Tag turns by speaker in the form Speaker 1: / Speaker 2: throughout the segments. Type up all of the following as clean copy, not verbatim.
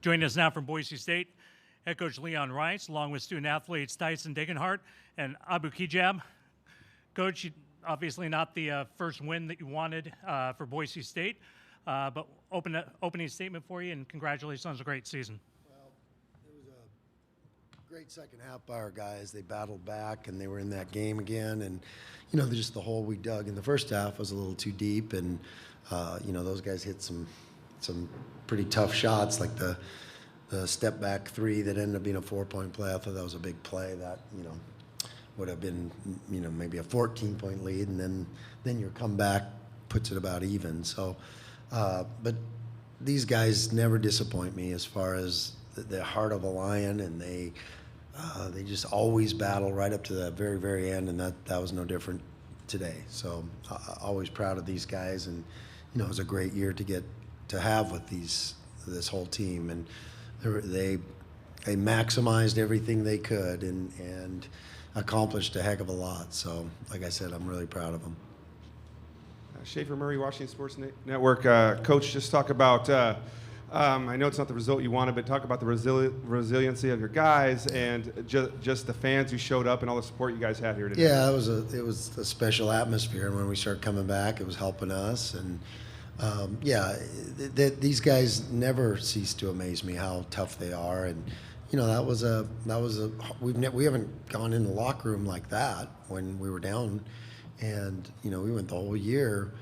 Speaker 1: Joining us now from Boise State, head coach Leon Rice, along with student athletes Tyson Degenhart and Abu Kijab. Coach, obviously not the first win that you wanted for Boise State, but opening statement for you, and congratulations on a great season.
Speaker 2: Well, it was a great second half by our guys. They battled back, and they were in that game again. And, you know, just the hole we dug in the first half was a little too deep, and, you know, those guys hit some pretty tough shots, like the step back three that ended up being a 4-point play. I thought that was a big play that, you know, would have been, you know, maybe a 14-point lead, and then your comeback puts it about even. So, but these guys never disappoint me as far as the heart of a lion, and they just always battle right up to the very, very end, and that was no different today. So, always proud of these guys, and you know, it was a great year to have with this whole team, and they maximized everything they could and accomplished a heck of a lot. So, like I said, I'm really proud of them.
Speaker 3: Schaefer Murray, Washington Sports Network. Coach, just talk about, I know it's not the result you wanted, but talk about the resiliency of your guys and just the fans who showed up and all the support you guys had here today.
Speaker 2: Yeah, it was a special atmosphere, and when we started coming back, it was helping us. And these guys never cease to amaze me how tough they are. And you know, we haven't gone in the locker room like that when we were down. And, you know, we went the whole year,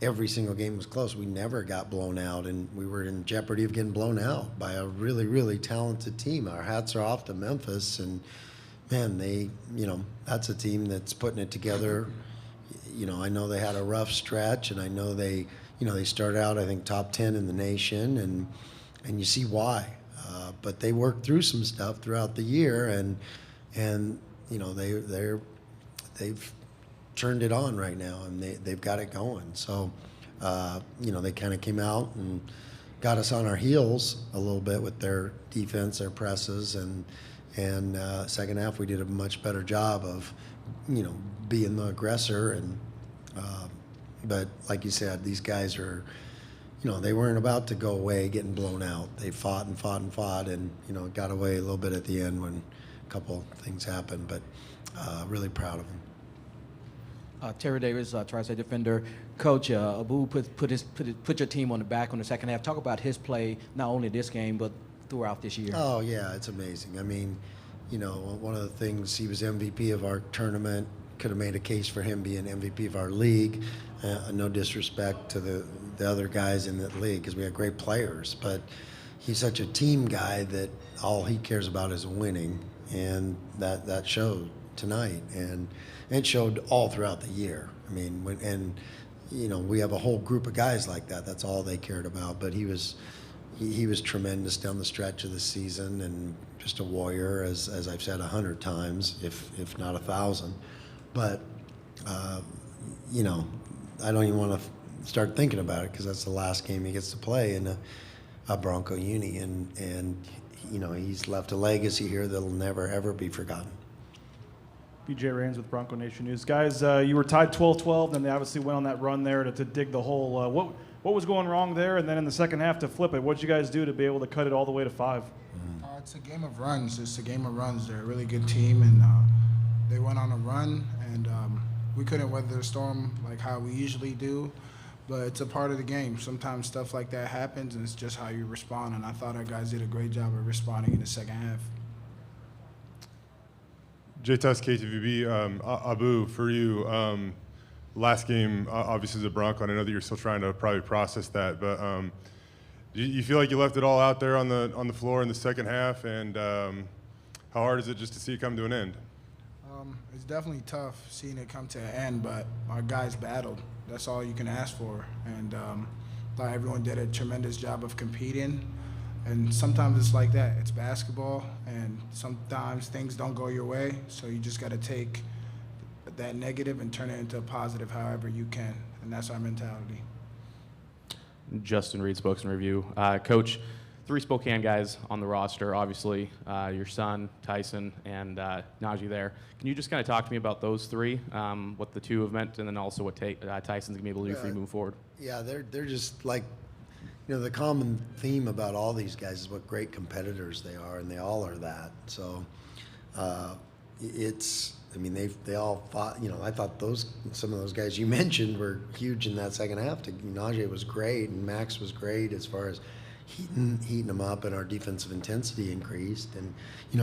Speaker 2: every single game was close. We never got blown out, and we were in jeopardy of getting blown out by a really, really talented team. Our hats are off to Memphis, and, man, that's a team that's putting it together. You know, I know they had a rough stretch, and I know they started out, I think, top 10 in the nation, and you see why. But they worked through some stuff throughout the year, and you know, they've turned it on right now, and they've got it going. So, you know, they kind of came out and got us on our heels a little bit with their defense, their presses, and second half we did a much better job of, you know, being the aggressor. And but like you said, these guys are, you know, they weren't about to go away getting blown out. They fought and fought and fought, and you know, got away a little bit at the end when a couple things happened. But really proud of them.
Speaker 4: Terry Davis, Tri-State defender. Coach, Abu put your team on the back on the second half. Talk about his play, not only this game, but throughout this year.
Speaker 2: Oh, yeah, it's amazing. I mean, you know, one of the things, he was MVP of our tournament. Could have made a case for him being MVP of our league. No disrespect to the other guys in that league, because we have great players. But he's such a team guy that all he cares about is winning, and that showed tonight, and it showed all throughout the year. I mean, you know, we have a whole group of guys like that. That's all they cared about. But he was tremendous down the stretch of the season, and just a warrior, as I've said 100 times, if not 1,000. But you know, I don't even want to start thinking about it, because that's the last game he gets to play in a Bronco uni, and you know, he's left a legacy here that'll never ever be forgotten.
Speaker 5: BJ Rains with Bronco Nation News. Guys, you were tied 12-12, and they obviously went on that run there to dig the hole. What was going wrong there? And then in the second half to flip it, what did you guys do to be able to cut it all the way to 5?
Speaker 6: It's a game of runs. It's a game of runs. They're a really good team, and they went on a run, and we couldn't weather the storm like how we usually do. But it's a part of the game. Sometimes stuff like that happens, and it's just how you respond. And I thought our guys did a great job of responding in the second half.
Speaker 7: J-Test, KTVB, Abu, for you, last game, obviously the Bronco, and I know that you're still trying to probably process that, but do you feel like you left it all out there on the floor in the second half, and how hard is it just to see it come to an end?
Speaker 6: It's definitely tough seeing it come to an end, but our guys battled. That's all you can ask for, and thought everyone did a tremendous job of competing. And sometimes it's like that. It's basketball, and sometimes things don't go your way, so you just got to take that negative and turn it into a positive however you can, and that's our mentality.
Speaker 8: Justin Reed, Spokesman Review. Coach, 3 Spokane guys on the roster, obviously, your son, Tyson, and Najee there. Can you just kind of talk to me about those 3, what the 2 have meant, and then also what Tyson's going to be able to do for you moving forward?
Speaker 2: Yeah, they're just like, the common theme about all these guys is what great competitors they are, and they all are that. So they all fought. I thought some of those guys you mentioned were huge in that second half. Najee was great, and Max was great as far as heating them up, and our defensive intensity increased. And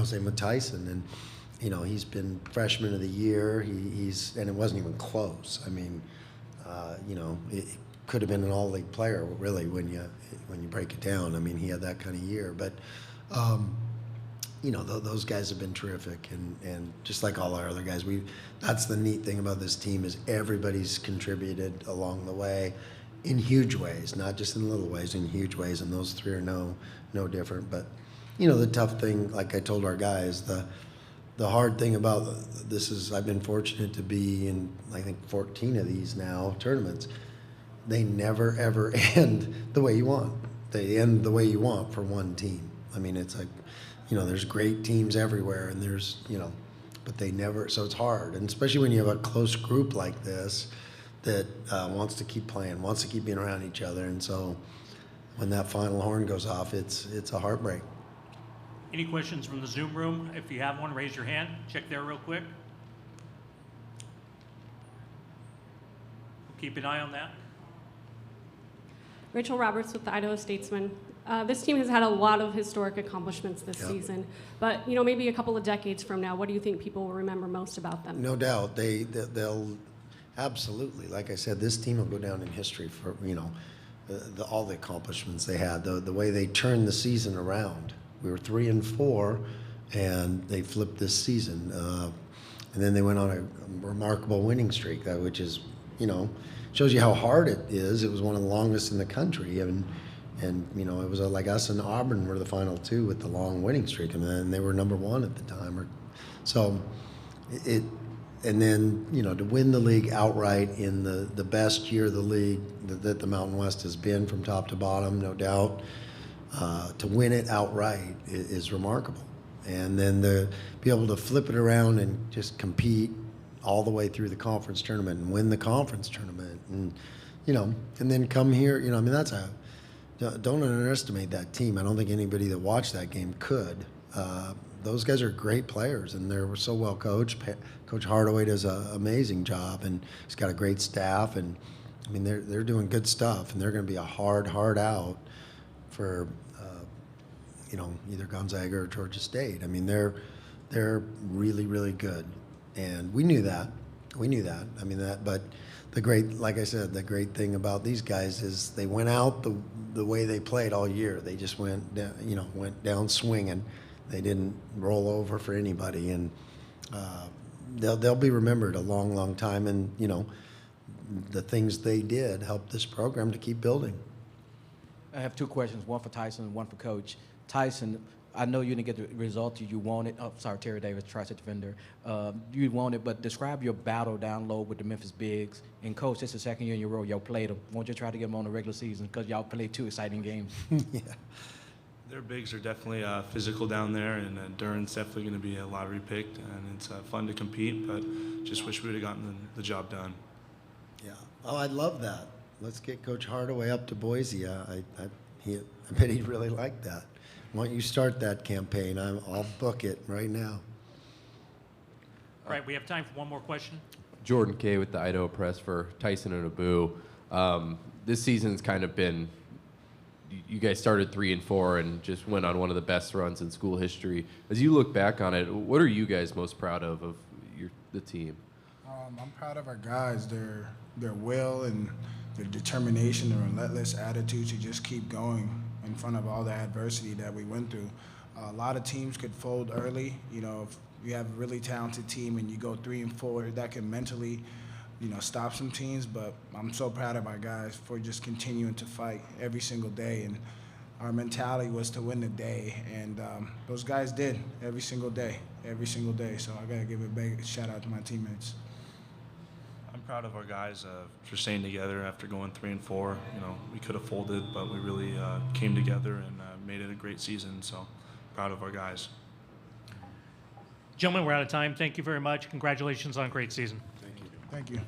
Speaker 2: same with Tyson, and he's been freshman of the year. And it wasn't even close. I mean, it could have been an all-league player really when you break it down. I mean, he had that kind of year, but. Those guys have been terrific, and just like all our other guys, that's the neat thing about this team is everybody's contributed along the way in huge ways, not just in little ways, in huge ways, and those three are no different. But, the tough thing, like I told our guys, the hard thing about this is I've been fortunate to be in, I think, 14 of these now tournaments. They never, ever end the way you want. They end the way you want for one team. I mean, it's like, there's great teams everywhere, and there's, but they never, so it's hard. And especially when you have a close group like this that wants to keep playing, wants to keep being around each other. And so when that final horn goes off, it's a heartbreak.
Speaker 1: Any questions from the Zoom room? If you have one, raise your hand. Check there real quick. We'll keep an eye on that.
Speaker 9: Rachel Roberts with the Idaho Statesman. This team has had a lot of historic accomplishments this season, but maybe a couple of decades from now, what do you think people will remember most about them?
Speaker 2: No doubt, they'll absolutely. Like I said, this team will go down in history for all the accomplishments they had. The way they turned the season around. We were 3-4, and they flipped this season, and then they went on a remarkable winning streak, which is shows you how hard it is. It was one of the longest in the country, and it was like us and Auburn were the final two with the long winning streak, and then they were number one at the time. And then to win the league outright in the best year of the league that the Mountain West has been from top to bottom, no doubt. To win it outright is remarkable, and then to be able to flip it around and just compete all the way through the conference tournament and win the conference tournament, and and then come here. Don't underestimate that team. I don't think anybody that watched that game could. Those guys are great players, and they're so well coached. Coach Hardaway does an amazing job, and he's got a great staff. And I mean, they're doing good stuff, and they're going to be a hard out for either Gonzaga or Georgia State. I mean, they're really, really good, and we knew that. I mean but. Like I said, the great thing about these guys is they went out the way they played all year. They just went down swinging. They didn't roll over for anybody, and they'll be remembered a long, long time. And the things they did helped this program to keep building.
Speaker 4: I have two questions, one for Tyson and one for Coach. Tyson, I know you didn't get the result you wanted. Oh, sorry, Terry Davis, tri-state defender. You wanted, but describe your battle down low with the Memphis Bigs. And Coach, this is the second year in a row y'all played them. Won't you try to get them on the regular season because y'all played two exciting games?
Speaker 2: Yeah.
Speaker 10: Their bigs are definitely physical down there, and Duran's definitely going to be a lottery pick, and it's fun to compete, but just wish we would have gotten the job done.
Speaker 2: Yeah. Oh, I'd love that. Let's get Coach Hardaway up to Boise. I bet he'd really like that. Why don't you start that campaign? I'll book it right now.
Speaker 1: All right, we have time for one more question.
Speaker 11: Jordan Kay with the Idaho Press for Tyson and Abu. This season's kind of been, you guys started 3-4 and just went on one of the best runs in school history. As you look back on it, what are you guys most proud of the team?
Speaker 6: I'm proud of our guys. Their will and their determination, their relentless attitude to just keep going in front of all the adversity that we went through. A lot of teams could fold early. If you have a really talented team and you go 3-4, that can mentally, stop some teams. But I'm so proud of our guys for just continuing to fight every single day. And our mentality was to win the day. And those guys did every single day. So I got to give a big shout out to my teammates.
Speaker 10: I'm proud of our guys for staying together after going 3-4. We could have folded, but we really came together and made it a great season. So proud of our guys.
Speaker 1: Gentlemen, we're out of time. Thank you very much. Congratulations on a great season.
Speaker 6: Thank you.